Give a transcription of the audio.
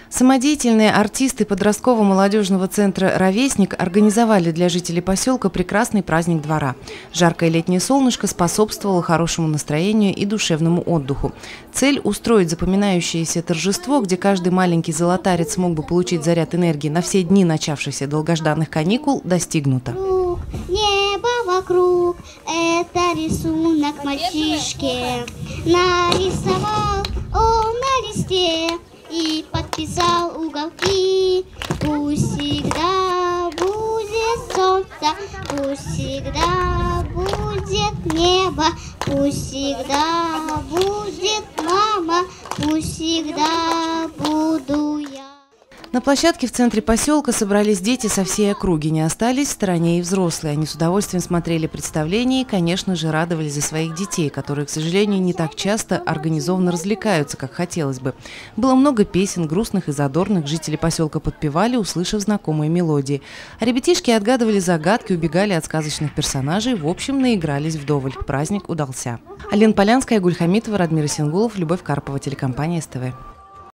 Самодеятельные артисты подростково-молодежного центра «Ровесник» организовали для жителей поселка прекрасный праздник двора. Жаркое летнее солнышко способствовало хорошему настроению и душевному отдыху. Цель – устроить запоминающееся торжество, где каждый маленький золотарец мог бы получить заряд энергии на все дни начавшихся долгожданных каникул, достигнута. Небо вокруг, это рисунок мальчишки. Нарисовал он на листе и подписал уголки. Пусть всегда будет солнце, пусть всегда будет небо, пусть всегда будет мама, пусть всегда буду я. На площадке в центре поселка собрались дети со всей округи. Не остались в стороне и взрослые. Они с удовольствием смотрели представления и, конечно же, радовались за своих детей, которые, к сожалению, не так часто организованно развлекаются, как хотелось бы. Было много песен, грустных и задорных. Жители поселка подпевали, услышав знакомые мелодии. А ребятишки отгадывали загадки, убегали от сказочных персонажей. В общем, наигрались вдоволь. Праздник удался. Алена Полянская, Гуль Хамитова, Радмир Исенгулов, Любовь Карпова, телекомпания СТВ.